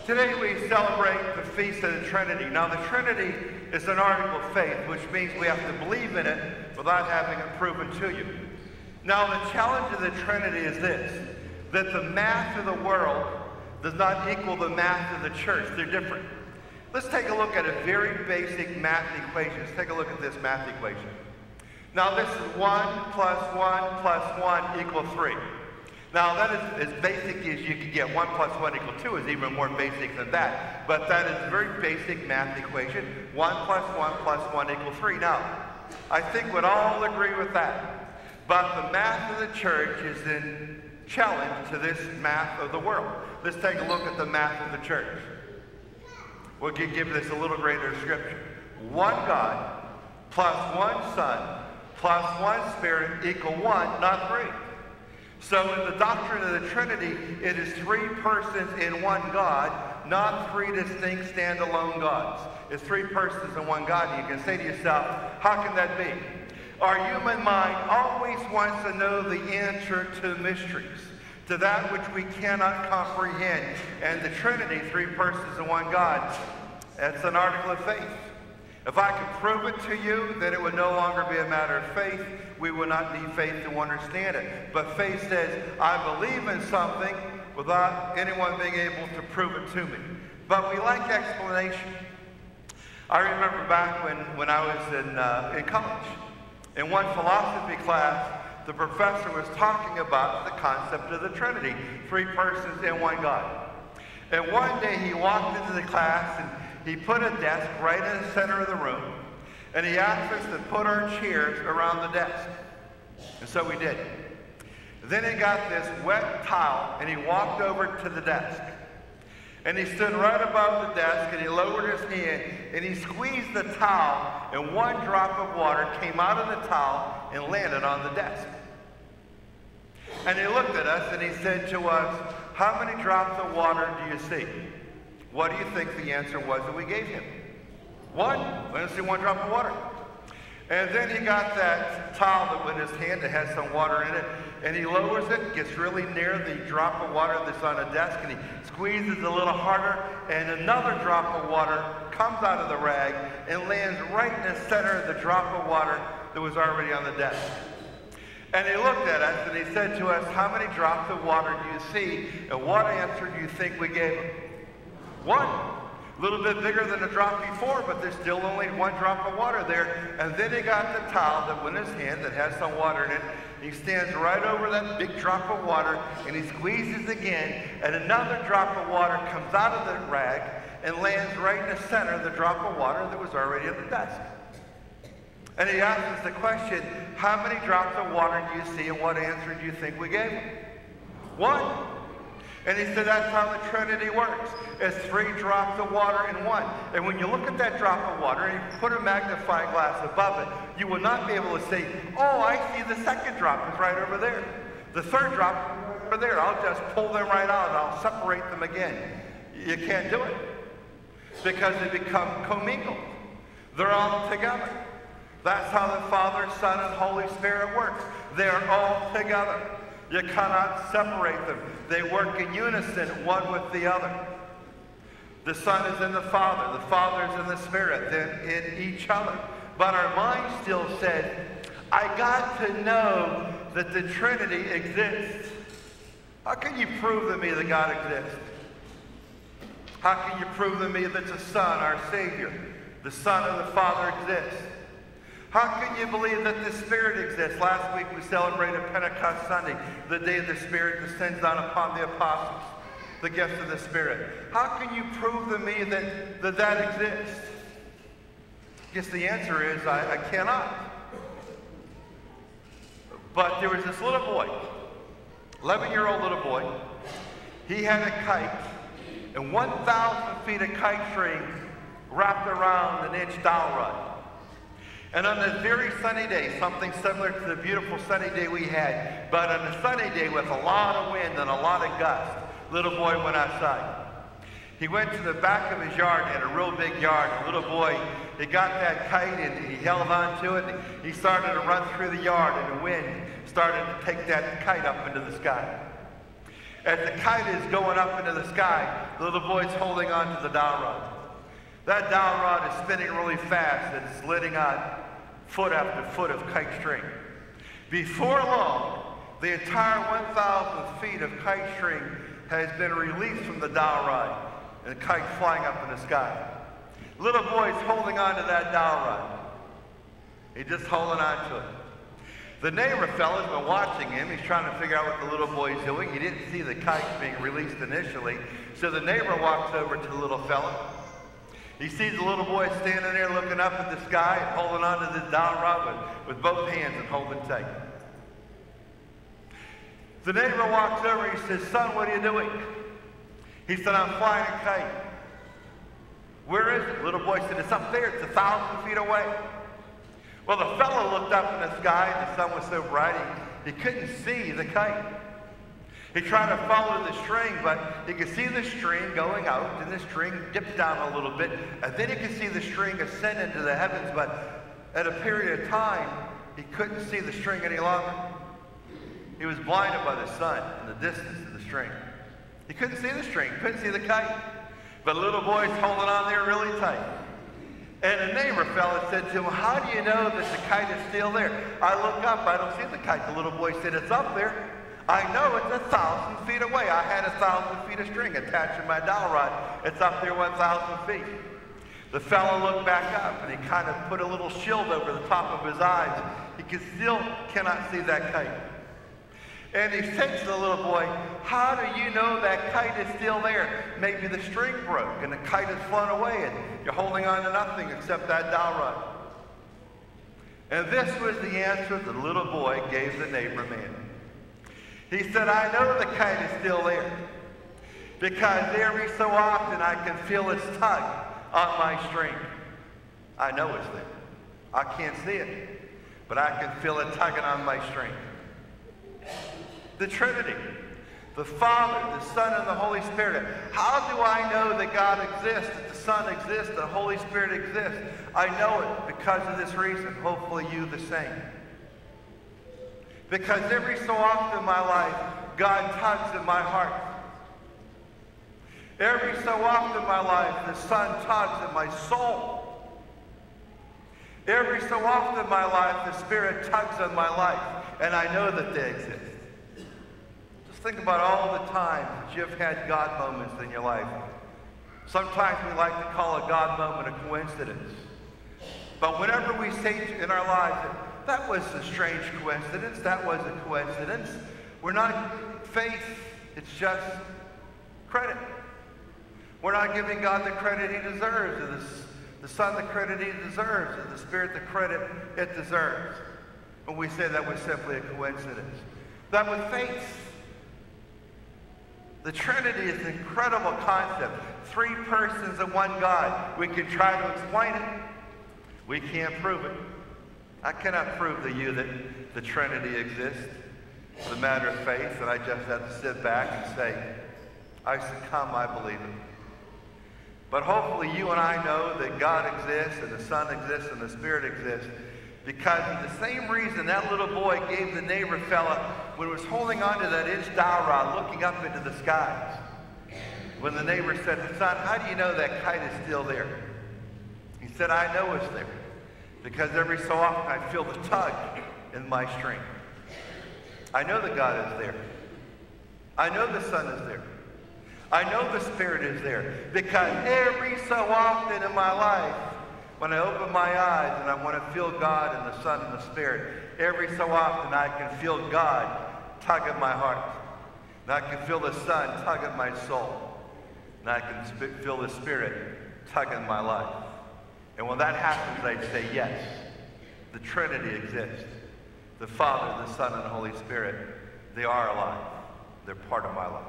Today we celebrate the Feast of the Trinity. Now the Trinity is an article of faith, which means we have to believe in it without having it proven to you. Now the challenge of the Trinity is this, that the math of the world does not equal the math of the church. They're different. Let's take a look at a very basic math equation. Let's take a look at this math equation. Now this is 1 plus 1 plus 1 equals 3. Now that is as basic as you can get. 1 plus 1 equals 2 is even more basic than that. But that is a very basic math equation. 1 plus 1 plus 1 equals 3. Now, I think we'd all agree with that. But the math of the church is in challenge to this math of the world. Let's take a look at the math of the church. We'll give this a little greater description. 1 God plus 1 Son plus 1 Spirit equal 1, not 3. So in the doctrine of the Trinity, it is 3 persons in 1 God, not 3 distinct standalone gods. It's 3 persons in 1 God. And you can say to yourself, how can that be? Our human mind always wants to know the answer to mysteries, to that which we cannot comprehend. And the Trinity, 3 persons in 1 God, that's an article of faith. If I could prove it to you, then it would no longer be a matter of faith. We would not need faith to understand it. But faith says, I believe in something without anyone being able to prove it to me. But we like explanation. I remember back when I was in college. In one philosophy class, the professor was talking about the concept of the Trinity, 3 persons in 1 God. And one day he walked into the class and he put a desk right in the center of the room, and he asked us to put our chairs around the desk. And so we did. Then he got this wet towel, and he walked over to the desk. And he stood right above the desk, and he lowered his hand, and he squeezed the towel, and 1 drop of water came out of the towel and landed on the desk. And he looked at us, and he said to us, how many drops of water do you see? What do you think the answer was that we gave him? 1. We didn't see 1 drop of water. And then he got that towel that in his hand that has some water in it, and he lowers it, gets really near the drop of water that's on a desk, and he squeezes a little harder, and another drop of water comes out of the rag and lands right in the center of the drop of water that was already on the desk. And he looked at us and he said to us, how many drops of water do you see? And what answer do you think we gave him? 1. A little bit bigger than the drop before, but there's still only 1 drop of water there. And then he got the towel that went in his hand that has some water in it. He stands right over that big drop of water and he squeezes again, and another drop of water comes out of the rag and lands right in the center of the drop of water that was already at the desk. And he asked us the question, how many drops of water do you see, and what answer do you think we gave him? 1. And he said that's how the Trinity works. It's 3 drops of water in 1. And when you look at that drop of water and you put a magnifying glass above it, you will not be able to say, oh, I see the 2nd drop is right over there. The 3rd drop is over there. I'll just pull them right out and I'll separate them again. You can't do it because they become commingled. They're all together. That's how the Father, Son, and Holy Spirit works. They're all together. You cannot separate them. They work in unison, one with the other. The Son is in the Father is in the Spirit, then in each other. But our mind still said, I got to know that the Trinity exists. How can you prove to me that God exists? How can you prove to me that the Son, our Savior, the Son of the Father exists? How can you believe that the Spirit exists? Last week we celebrated Pentecost Sunday, the day the Spirit descends down upon the apostles, the gift of the Spirit. How can you prove to me that exists? I guess the answer is I cannot. But there was this little boy, 11-year-old little boy. He had a kite, and 1,000 feet of kite string wrapped around an inch dowel rod. And on this very sunny day, something similar to the beautiful sunny day we had, but on a sunny day with a lot of wind and a lot of gust, little boy went outside. He went to the back of his yard, had a real big yard. The little boy, he got that kite and he held on to it. And he started to run through the yard, and the wind started to take that kite up into the sky. As the kite is going up into the sky, the little boy's holding on to the dowel rod. That dowel rod is spinning really fast and it's letting on foot after foot of kite string. Before long, the entire 1,000 feet of kite string has been released from the dowel rod, and the kite flying up in the sky. Little boy's holding on to that dowel rod. He's just holding on to it. The neighbor fella's been watching him. He's trying to figure out what the little boy's doing. He didn't see the kite being released initially, so the neighbor walks over to the little fella. He sees the little boy standing there looking up at the sky and holding on to this dowel rod with both hands and holding tight. The neighbor walks over and he says, "Son, what are you doing?" He said, "I'm flying a kite." "Where is it?" The little boy said, "It's up there. It's 1,000 feet away." Well, the fellow looked up in the sky, and the sun was so bright, he couldn't see the kite. He tried to follow the string, but he could see the string going out, and the string dipped down a little bit, and then he could see the string ascend into the heavens, but at a period of time, he couldn't see the string any longer. He was blinded by the sun and the distance of the string. He couldn't see the string, couldn't see the kite, but the little boy's holding on there really tight. And a neighbor fella said to him, "How do you know that the kite is still there?" "I look up, I don't see the kite." The little boy said, "It's up there. I know it's 1,000 feet away. I had 1,000 feet of string attached to my dowel rod. It's up there 1,000 feet. The fellow looked back up and he kind of put a little shield over the top of his eyes. He still cannot see that kite. And he said to the little boy, "How do you know that kite is still there? Maybe the string broke and the kite has flown away and you're holding on to nothing except that dowel rod." And this was the answer the little boy gave the neighbor man. He said, "I know the kite is still there because every so often I can feel its tug on my string. I know it's there. I can't see it, but I can feel it tugging on my string." The Trinity, the Father, the Son, and the Holy Spirit. How do I know that God exists, that the Son exists, that the Holy Spirit exists? I know it because of this reason. Hopefully you the same. Because every so often in my life, God tugs at my heart. Every so often in my life, the Son tugs at my soul. Every so often in my life, the Spirit tugs on my life, and I know that they exist. Think about all the times that you've had God moments in your life. Sometimes we like to call a God moment a coincidence. But whenever we say in our lives that was a strange coincidence, that was a coincidence, we're not faith, it's just credit. We're not giving God the credit he deserves, or the Son the credit he deserves, or the Spirit the credit it deserves. When we say that was simply a coincidence. That was faith. The Trinity is an incredible concept. 3 persons and 1 God. We can try to explain it. We can't prove it. I cannot prove to you that the Trinity exists. It's a matter of faith, and I just have to sit back and say, I succumb, I believe it. But hopefully you and I know that God exists, and the Son exists, and the Spirit exists, because of the same reason that little boy gave the neighbor fella when he was holding on to that inch dowel rod looking up into the skies. When the neighbor said, "Son, how do you know that kite is still there?" He said, "I know it's there because every so often I feel the tug in my string. I know that God is there. I know the Son is there. I know the Spirit is there because every so often in my life, when I open my eyes and I want to feel God and the Son and the Spirit, every so often I can feel God tug at my heart. And I can feel the Son tug at my soul. And I can feel the Spirit tug at my life. And when that happens, I say, yes, the Trinity exists. The Father, the Son, and the Holy Spirit, they are alive. They're part of my life.